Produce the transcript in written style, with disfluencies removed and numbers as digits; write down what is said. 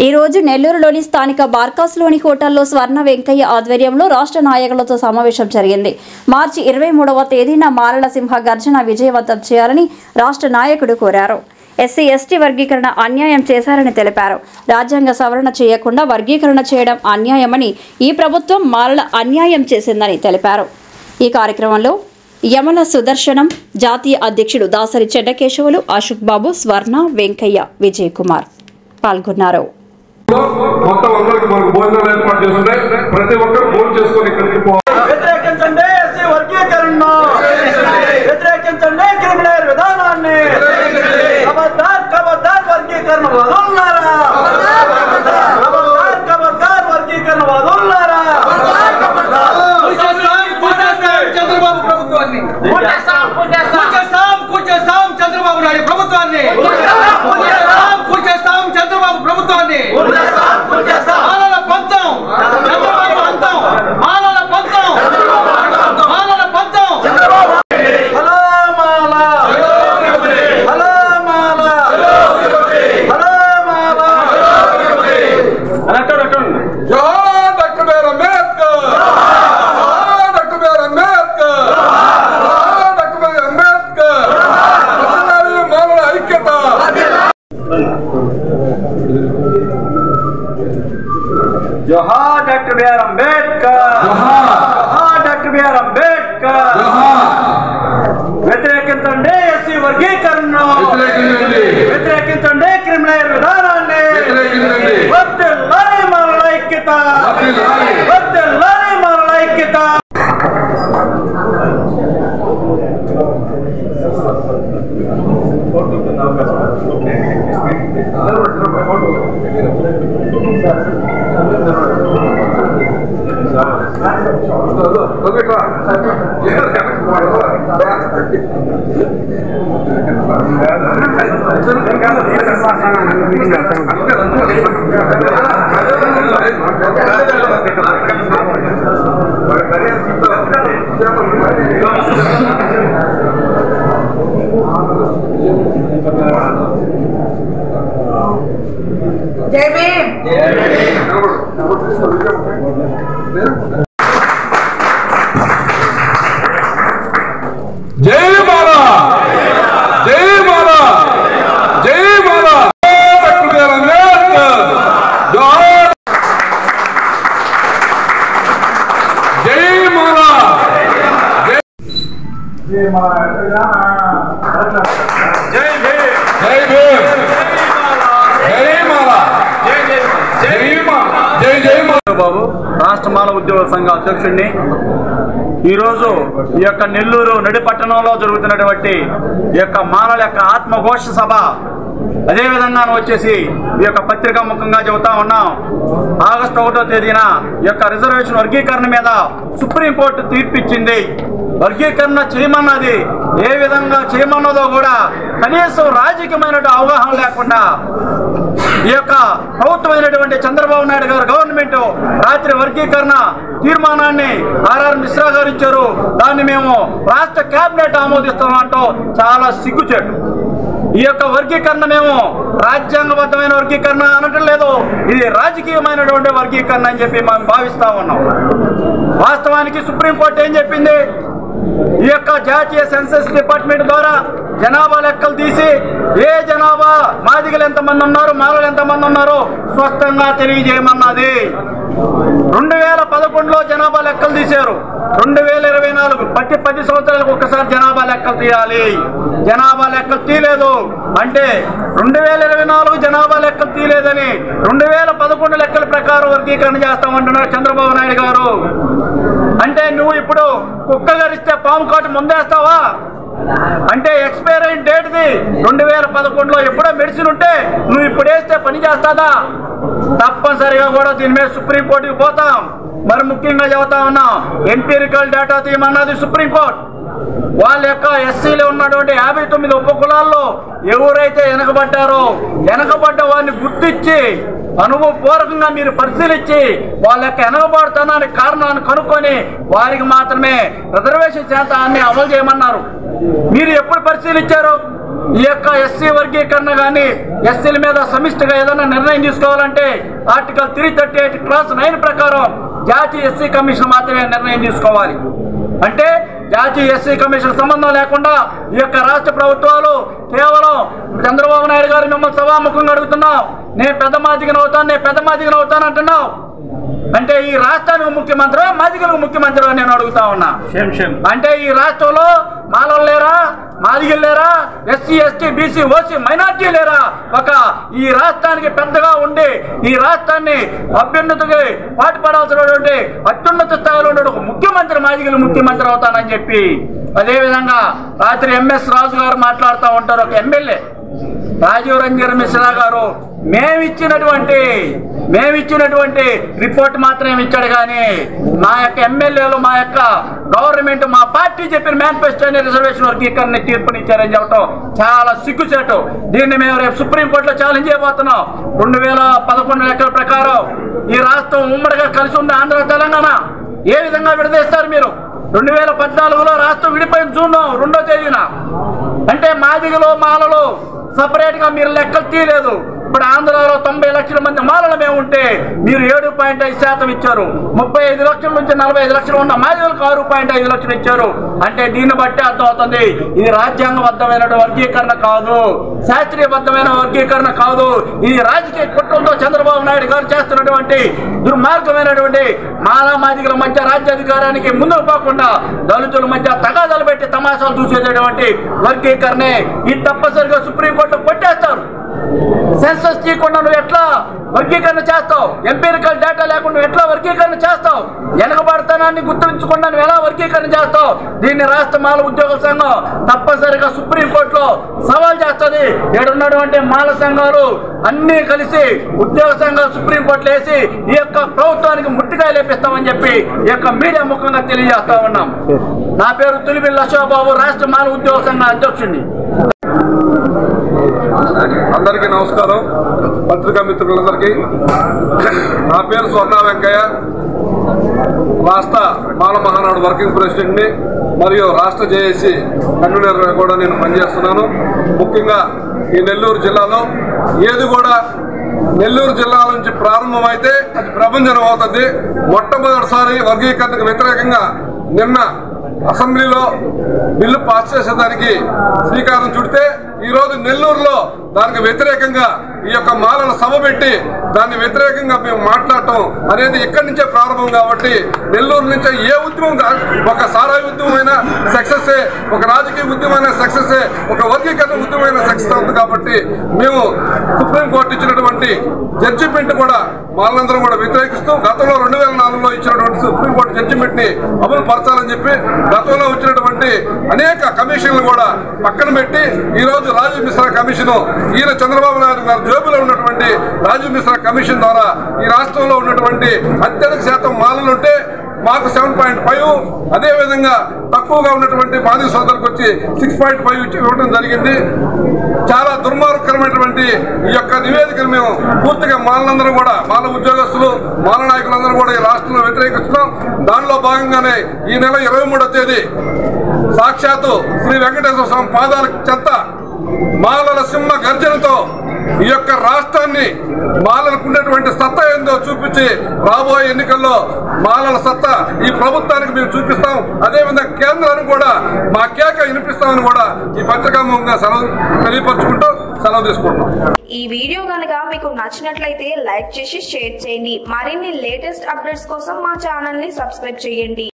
ఈ రోజు నెల్లూరులోని స్థానిక బార్కాస్లోని హోటల్లో స్వర్ణ వెంకయ్య ఆధ్వర్యంలో రాష్ట్ర నాయకులతో సమావేశం జరిగింది. మార్చి 23వ తేదీన మాలల సింహ గర్జన విజయవంతం చేయాలని రాష్ట్ర నాయకుడు కోరారు. ఎస్సీ ఎస్టీ వర్గీకరణ అన్యాయం చేశారని తెలిపారు. రాజ్యాంగ సవరణ చేయకుండా వర్గీకరణ చేయడం అన్యాయమని, ఈ ప్రభుత్వం మాలల అన్యాయం చేసిందని తెలిపారు. ఈ కార్యక్రమంలో యమల సుదర్శనం, జాతీయ అధ్యక్షుడు దాసరి చెడ్డకేశవులు, అశోక్ బాబు, స్వర్ణ, వెంకయ్య, విజయ్ కుమార్ పాల్గొన్నారు. మొత్తం అందరికి మనకు భోజనాలు ఏర్పాటు చేస్తున్నాయి. ప్రతి ఒక్కరు భోజనం చేసుకొని ఇక్కడికి పోవాలి. వ్యతిరేకించండి ఎస్సీ వర్గీకరణ, వ్యతిరేకించండి క్రిమినల్ విధానాన్ని. ఖబర్దార్ ఖబర్దార్ వర్గీకరణ వదులున్నారా, ఖబర్దార్ ఖబర్దార్ వర్గీకరణ వదులున్నారా. చంద్రబాబు ప్రభుత్వాన్ని కూర్చేస్తాం, చంద్రబాబు నాయుడు ప్రభుత్వాన్ని కూర్చేస్తాం, చంద్రబాబు ప్రభుత్వాన్ని. మాలల పంతం, చంద్రబాబు అంతం, మాలల పంతం, మాలల పంతం. హలో మాల, హలో మాల, హలో మాల. జోహార్ డాక్టర్ బిఆర్ అంబేద్కర్, జోహార్ డాక్టర్ బిఆర్ అంబేద్కర్, జోహార్ డాక్టర్ బిఆర్ అంబేద్కర్. మానవ ఐక్యత. జోహార్ డాక్టర్ బిఆర్ అంబేద్కర్, జోహార్ డాక్టర్ బిఆర్ అంబేద్కర్. వ్యతిరేకించండి ఎస్సీ వర్గీకరణ, వ్యతిరేకించండి క్రిమినల్ విధానాన్ని. వద్దెల్లాలి మానవ ఐక్యత, వద్దెల్లాలి మానవ ఐక్యత. జై భీమ్. జై మాలా, జై మాలా, జై మాలా. డాక్టర్ బిఆర్ అంబేద్కర్, జోహార్. జై మాలా, జై జై భీమ్, జై భీమ్, జై మాలా, జై మాలా, జై జై మాలా. బాబు రాష్ట్ర మానవ ఉద్యోగ సంఘ అధ్యక్షుడిని. ఈరోజు ఈ యొక్క నెల్లూరు నడిపట్టణంలో జరుగుతున్నటువంటి ఈ యొక్క మానవుల యొక్క ఆత్మఘోష సభ, అదేవిధంగా వచ్చేసి ఈ యొక్క పత్రికా ముఖంగా చెబుతా ఉన్నాం. ఆగస్టు 1వ తేదీన ఈ యొక్క రిజర్వేషన్ వర్గీకరణ మీద సుప్రీంకోర్టు తీర్పిచ్చింది. వర్గీకరణ చేయమన్నది ఏ విధంగా చేయమన్నదో కూడా కనీసం రాజకీయమైన అవగాహన లేకుండా ఈ యొక్క ప్రభుత్వమైనటువంటి చంద్రబాబు నాయుడు గారు గవర్నమెంట్ రాత్రి వర్గీకరణ తీర్మానాన్ని ఆర్ఆర్ మిశ్రా గారు ఇచ్చారు. దాన్ని మేము రాష్ట్ర కేబినెట్ ఆమోదిస్తామంటూ చాలా సిగ్గుచేటు. ఈ యొక్క వర్గీకరణ మేము రాజ్యాంగబద్ధమైన వర్గీకరణ అనటం లేదు, ఇది రాజకీయమైనటువంటి వర్గీకరణ అని చెప్పి మేము భావిస్తా ఉన్నాం. వాస్తవానికి సుప్రీంకోర్టు ఏం చెప్పింది, ఈ యొక్క జాతీయ సెన్సస్ డిపార్ట్మెంట్ ద్వారా జనాభా లెక్కలు తీసి ఏ జనాభా మాదిగలు ఎంతమంది ఉన్నారు, మాలలు ఎంతమంది ఉన్నారో స్పష్టంగా తెలియజేయమన్నది. 2011లో జనాభా లెక్కలు తీశారు. 2024 ప్రతి 10 సంవత్సరాలకు ఒక్కసారి జనాభా లెక్కలు తీయాలి. జనాభా లెక్కలు తీయలేదు అంటే 2024 జనాభా లెక్కలు తీయలేదని 2011 లెక్కల ప్రకారం వర్గీకరణ చేస్తామంటున్నారు చంద్రబాబు నాయుడు గారు. అంటే నువ్వు ఇప్పుడు కుక్క గరిస్తే పాము కాటు ముందేస్తావా? అంటే ఎక్స్పైర్ అయిన డేట్ది 2011లో ఎప్పుడో మెడిసిన్ ఉంటే నువ్వు ఇప్పుడు వేస్తే పని చేస్తాదా? తప్పనిసరిగా కూడా దీని మీద సుప్రీంకోర్టుకి పోతాం. మరి ముఖ్యంగా చెబుతా ఉన్నాం, ఎంపీరికల్ డేటా తీయమన్నది సుప్రీంకోర్టు. వాళ్ళ యొక్క ఎస్సీలో ఉన్నటువంటి 59 ఉపకులాల్లో ఎవరైతే వెనకబడ్డారో వెనకబడ్డ వారిని గుర్తించి అనుభవపూర్వకంగా మీరు పరిశీలించి వాళ్ళ యొక్క వెనకబడుతనానికి కారణాన్ని కనుక్కొని వారికి మాత్రమే రిజర్వేషన్ శాతాన్ని అమలు చేయమన్నారు. మీరు ఎప్పుడు పరిశీలించారు? ఈ యొక్క ఎస్సీ వర్గీకరణ కానీ ఎస్సీల మీద సమిష్టిగా ఏదైనా నిర్ణయం తీసుకోవాలంటే ఆర్టికల్ 338 క్లాస్ 9 ప్రకారం జాతీయ ఎస్సీ కమిషన్ మాత్రమే నిర్ణయం తీసుకోవాలి. అంటే జాతీయ ఎస్సీ కమిషన్ సంబంధం లేకుండా ఈ యొక్క రాష్ట్ర ప్రభుత్వాలు కేవలం చంద్రబాబు నాయుడు గారు మిమ్మల్ని సభాముఖంగా అడుగుతున్నావు, నేను పెద్ద మాదిగను అవుతాను అంటున్నావు. అంటే ఈ రాష్ట్రానికి ముఖ్యమంత్రి మాదిగలకు ముఖ్యమంత్రి అని నేను అడుగుతా ఉన్నా. అంటే ఈ రాష్ట్రంలో మాలలు లేరా, మాదిగలు లేరా, SC ST BC OC minority లేరా? ఒక ఈ రాష్ట్రానికి పెద్దగా ఉండి ఈ రాష్ట్రాన్ని అభ్యున్నతికి పాటుపడాల్సినటువంటి అత్యున్నత స్థాయిలో ఉండే ఒక ముఖ్యమంత్రి మాదిగలు ముఖ్యమంత్రి అవుతానని చెప్పి, అదేవిధంగా రాత్రి ఎంఎస్ రాజు గారు మాట్లాడుతూ ఉంటారు. ఒక ఎమ్మెల్యే రాజీవ్ రంజన్ మిశ్రా గారు మేమిచ్చినటువంటి రిపోర్ట్ మాత్రమే ఇచ్చాడు కానీ మా యొక్క ఎమ్మెల్యేలు, మా యొక్క గవర్నమెంట్, మా పార్టీ చెప్పిన మేనిఫెస్టోని రిజర్వేషన్ వర్గీకరణ తీర్పునిచ్చారని చెప్పడం చాలా సిగ్గుచేటు. దీన్ని మేము రేపు సుప్రీంకోర్టులో ఛాలెంజ్ చేయబోతున్నాం. 2011 లెక్కల ప్రకారం ఈ రాష్ట్రం ఉమ్మడిగా కలిసి ఉన్న ఆంధ్ర తెలంగాణ ఏ విధంగా విడదీస్తారు మీరు? 2014లో రాష్ట్రం విడిపోయిన జూన్ 2వ తేదీన. అంటే మాదిగలు మాలలు సపరేట్ గా మీరు లెక్కలు తీయలేదు. ఇప్పుడు ఆంధ్రాలో 90 లక్షల మంది మాలలు మేము ఉంటే మీరు 7.5% ఇచ్చారు. 35 లక్షల నుంచి 45 లక్షలు ఉన్న మాదిగలకు 6.5 లక్షలు ఇచ్చారు. అంటే దీన్ని బట్టి అర్థమవుతుంది ఇది రాజ్యాంగబద్ధమైన వర్గీకరణ కాదు, శాస్త్రీయబద్ధమైన వర్గీకరణ కాదు. ఇది రాజకీయ కుట్రలతో చంద్రబాబు నాయుడు గారు చేస్తున్నటువంటి దుర్మార్గమైనటువంటి మాలా మాదిగల మధ్య రాజ్యాధికారానికి ముందుకు పోకుండా దళితుల మధ్య తగాదాలు పెట్టి తమాషాలు చూసేటటువంటి వర్గీకరణే. ఇది తప్పనిసరిగా సుప్రీంకోర్టు కొట్టేస్తారు. సెన్సస్ తీయకుండా నువ్వు ఎట్లా వర్గీకరణ చేస్తావు? ఎంపీరికల్ డేటా లేకుండా ఎట్లా వర్గీకరణ చేస్తావు? వెనకబడతనాన్ని గుర్తించకుండా నువ్వు ఎలా వర్గీకరణ చేస్తావు? దీన్ని రాష్ట్ర మాల ఉద్యోగుల సంఘం తప్పనిసరిగా సుప్రీంకోర్టులో సవాల్ చేస్తుంది. ఏడున్నటువంటి మాల సంఘాలు అన్ని కలిసి ఉద్యోగ సంఘాలు సుప్రీంకోర్టులో వేసి ఈ యొక్క ప్రభుత్వానికి ముట్టికాయ లేపిస్తామని చెప్పి ఈ యొక్క మీడియా ముఖంగా తెలియజేస్తా ఉన్నాం. నా పేరు తులిబిల్ అశోక్బాబు, రాష్ట్ర మాల ఉద్యోగ సంఘ అధ్యక్షుడిని. అందరికీ నమస్కారం. పత్రికా మిత్రులందరికీ నా పేరు స్వర్ణ వెంకయ్య, రాష్ట్ర మాల మహానాడు వర్కింగ్ ప్రెసిడెంట్ని మరియు రాష్ట్ర జేఏసీ కన్వీనర్ కూడా నేను పనిచేస్తున్నాను. ముఖ్యంగా ఈ నెల్లూరు జిల్లాలో ఏది కూడా నెల్లూరు జిల్లా నుంచి ప్రారంభమైతే అది ప్రభంజనం అవుతుంది. మొట్టమొదటిసారి వర్గీకరణకు వ్యతిరేకంగా నిన్న అసెంబ్లీలో బిల్లు పాస్ చేసేదానికి శ్రీకారం చుడితే ఈరోజు నెల్లూరులో దానికి వ్యతిరేకంగా ఈ యొక్క మాలల సభ పెట్టి దాన్ని వ్యతిరేకంగా మేము మాట్లాడటం అనేది ఇక్కడి నుంచే ప్రారంభం. కాబట్టి నెల్లూరు నుంచే ఏ ఉద్యమం, ఒక సారాయి ఉద్యమమైన సక్సెస్సే, ఒక రాజకీయ ఉద్యమైన సక్సెస్సే, ఒక వర్గీకరణ ఉద్యమైన సక్సెస్ అవుతుంది. కాబట్టి మేము సుప్రీంకోర్టు ఇచ్చినటువంటి జడ్జిమెంట్ కూడా మాలందరం కూడా వ్యతిరేకిస్తూ గతంలో 2004లో ఇచ్చినటువంటి సుప్రీంకోర్టు జడ్జిమెంట్ ని అమలు పరచాలని చెప్పి గతంలో వచ్చినటువంటి అనేక కమిషన్లు కూడా పక్కన పెట్టి ఈరోజు రాజీవ్ మిశ్రా కమిషన్, ఈయన చంద్రబాబు నాయుడు గారి జేబులో ఉన్నటువంటి రాజీవ్ మిశ్రా కమిషన్ ద్వారా ఈ రాష్ట్రంలో ఉన్నటువంటి అత్యధిక శాతం మాలలు ఉంటే మాకు 7.5, అదేవిధంగా తక్కువగా ఉన్నటువంటి మాదిగ సోదరులకు వచ్చి 6.5 ఇవ్వడం జరిగింది. చాలా దుర్మార్గకరమైనటువంటి ఈ యొక్క నివేదికను మేము పూర్తిగా మాలందరూ కూడా, మాల ఉద్యోగస్తులు, మాల నాయకులందరూ కూడా ఈ రాష్ట్రంలో వ్యతిరేకిస్తున్నాం. దానిలో భాగంగానే ఈ నెల 23వ తేదీ సాక్షాత్తు శ్రీ వెంకటేశ్వర స్వామి పాదాల చెంత మాలల సింహ గర్జనతో ఈ యొక్క రాష్ట్రాన్ని మాలలకు ఉండేటువంటి సత్తా ఏందో చూపించి రాబోయే ఎన్నికల్లో మాలల సత్తా ఈ ప్రభుత్వానికి మేము చూపిస్తాం. అదేవిధంగా కేంద్రానికి కూడా మా కేక వినిపిస్తామని కూడా ఈ పత్రికాముఖంగా తెలియపరచుకుంటూ సెలవు తీసుకుంటున్నాం. ఈ వీడియో కనుక మీకు నచ్చినట్లయితే లైక్ చేసి షేర్ చేయండి. మరిన్ని లేటెస్ట్ అప్డేట్స్ కోసం మా ఛానల్ ని సబ్స్క్రైబ్ చేయండి.